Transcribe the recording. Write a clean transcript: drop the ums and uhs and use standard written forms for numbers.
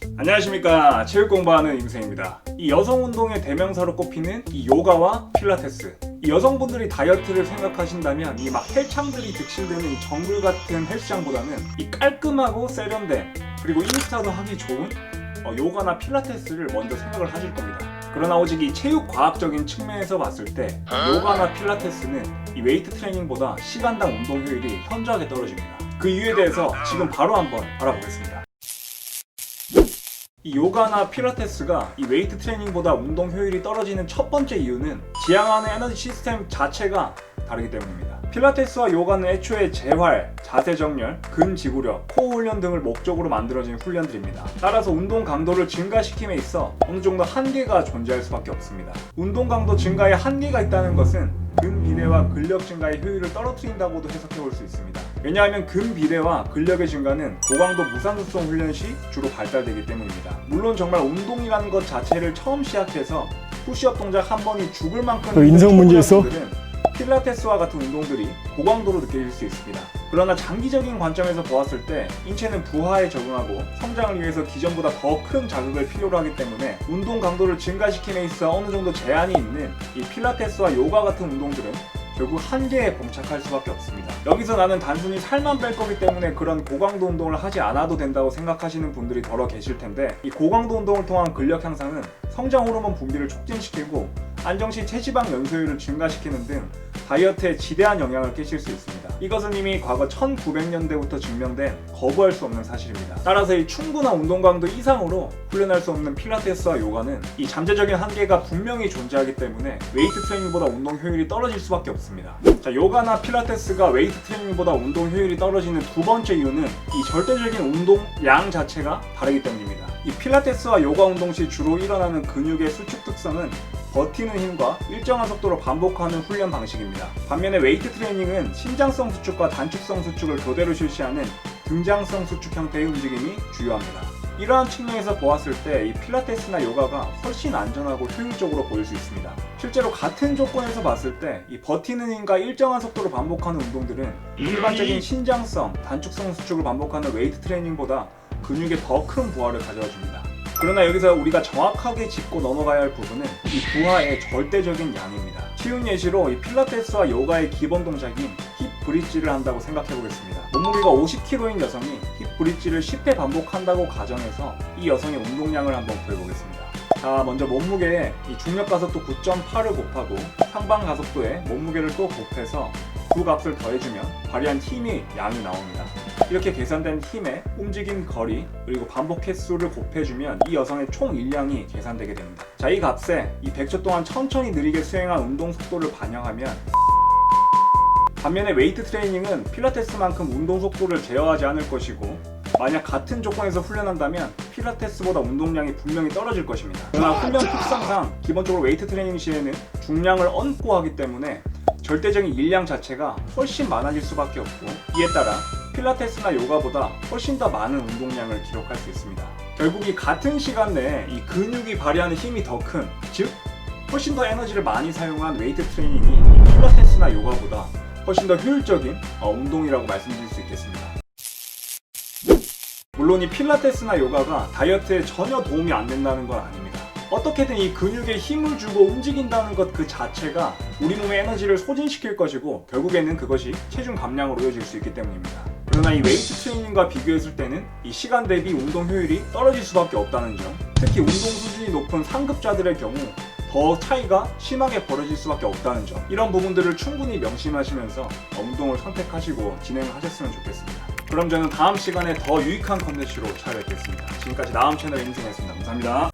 안녕하십니까, 체육 공부하는 임생입니다. 이 여성 운동의 대명사로 꼽히는 이 요가와 필라테스, 이 여성분들이 다이어트를 생각하신다면 이 막 헬창들이 득실되는 이 정글 같은 헬스장보다는 이 깔끔하고 세련된, 그리고 인스타도 하기 좋은 요가나 필라테스를 먼저 생각을 하실 겁니다. 그러나 오직 이 체육 과학적인 측면에서 봤을 때 요가나 필라테스는 이 웨이트 트레이닝보다 시간당 운동 효율이 현저하게 떨어집니다. 그 이유에 대해서 지금 바로 한번 알아보겠습니다. 이 요가나 필라테스가 이 웨이트 트레이닝보다 운동 효율이 떨어지는 첫 번째 이유는 지향하는 에너지 시스템 자체가 다르기 때문입니다. 필라테스와 요가는 애초에 재활, 자세 정렬, 근지구력, 코어 훈련 등을 목적으로 만들어진 훈련들입니다. 따라서 운동 강도를 증가시킴에 있어 어느 정도 한계가 존재할 수밖에 없습니다. 운동 강도 증가에 한계가 있다는 것은 근비대와 근력 증가의 효율을 떨어뜨린다고도 해석해 볼 수 있습니다. 왜냐하면 근비대와 근력의 증가는 고강도 무산소성 훈련 시 주로 발달되기 때문입니다. 물론 정말 운동이라는 것 자체를 처음 시작해서 푸시업 동작 한 번이 죽을 만큼 인성 문제 있어? 필라테스와 같은 운동들이 고강도로 느껴질 수 있습니다. 그러나 장기적인 관점에서 보았을 때 인체는 부하에 적응하고 성장을 위해서 기존보다 더 큰 자극을 필요로 하기 때문에 운동 강도를 증가시킴에 있어 어느 정도 제한이 있는 이 필라테스와 요가 같은 운동들은 결국 한계에 봉착할 수밖에 없습니다. 여기서 나는 단순히 살만 뺄 거기 때문에 그런 고강도 운동을 하지 않아도 된다고 생각하시는 분들이 더러 계실 텐데, 이 고강도 운동을 통한 근력 향상은 성장 호르몬 분비를 촉진시키고 안정시 체지방 연소율을 증가시키는 등 다이어트에 지대한 영향을 끼칠 수 있습니다. 이것은 이미 과거 1900년대부터 증명된 거부할 수 없는 사실입니다. 따라서 이 충분한 운동 강도 이상으로 훈련할 수 없는 필라테스와 요가는 이 잠재적인 한계가 분명히 존재하기 때문에 웨이트 트레이닝보다 운동 효율이 떨어질 수밖에 없습니다. 자, 요가나 필라테스가 웨이트 트레이닝보다 운동 효율이 떨어지는 두 번째 이유는 이 절대적인 운동 양 자체가 다르기 때문입니다. 이 필라테스와 요가 운동 시 주로 일어나는 근육의 수축 특성은 버티는 힘과 일정한 속도로 반복하는 훈련 방식입니다. 반면에 웨이트 트레이닝은 신장성 수축과 단축성 수축을 교대로 실시하는 등장성 수축 형태의 움직임이 주요합니다. 이러한 측면에서 보았을 때 이 필라테스나 요가가 훨씬 안전하고 효율적으로 보일 수 있습니다. 실제로 같은 조건에서 봤을 때 이 버티는 힘과 일정한 속도로 반복하는 운동들은 일반적인 신장성, 단축성 수축을 반복하는 웨이트 트레이닝보다 근육에 더 큰 부하를 가져다 줍니다. 그러나 여기서 우리가 정확하게 짚고 넘어가야 할 부분은 이 부하의 절대적인 양입니다. 쉬운 예시로 이 필라테스와 요가의 기본 동작인 힙 브릿지를 한다고 생각해 보겠습니다. 몸무게가 50kg인 여성이 힙 브릿지를 10회 반복한다고 가정해서 이 여성의 운동량을 한번 구해보겠습니다. 자, 먼저 몸무게에 이 중력 가속도 9.8을 곱하고 상방 가속도에 몸무게를 또 곱해서 두 값을 더해주면 발휘한 힘이 양이 나옵니다. 이렇게 계산된 힘의 움직임 거리 그리고 반복 횟수를 곱해주면 이 여성의 총 일량이 계산되게 됩니다. 자, 이 값에 이 100초 동안 천천히 느리게 수행한 운동 속도를 반영하면, 반면에 웨이트 트레이닝은 필라테스만큼 운동 속도를 제어하지 않을 것이고 만약 같은 조건에서 훈련한다면 필라테스보다 운동량이 분명히 떨어질 것입니다. 그러나 훈련 특성상 기본적으로 웨이트 트레이닝 시에는 중량을 얹고 하기 때문에 절대적인 일량 자체가 훨씬 많아질 수밖에 없고, 이에 따라 필라테스나 요가보다 훨씬 더 많은 운동량을 기록할 수 있습니다. 결국 이 같은 시간 내에 이 근육이 발휘하는 힘이 더 큰, 즉 훨씬 더 에너지를 많이 사용한 웨이트 트레이닝이 필라테스나 요가보다 훨씬 더 효율적인 운동이라고 말씀드릴 수 있겠습니다. 물론 이 필라테스나 요가가 다이어트에 전혀 도움이 안 된다는 건 아닙니다. 어떻게든 이 근육에 힘을 주고 움직인다는 것 그 자체가 우리 몸의 에너지를 소진시킬 것이고 결국에는 그것이 체중 감량으로 이어질 수 있기 때문입니다. 그러나 이 웨이트 트레이닝과 비교했을 때는 이 시간 대비 운동 효율이 떨어질 수밖에 없다는 점, 특히 운동 수준이 높은 상급자들의 경우 더 차이가 심하게 벌어질 수밖에 없다는 점, 이런 부분들을 충분히 명심하시면서 운동을 선택하시고 진행을 하셨으면 좋겠습니다. 그럼 저는 다음 시간에 더 유익한 컨텐츠로 찾아뵙겠습니다. 지금까지 나음 채널 임승이었습니다. 감사합니다.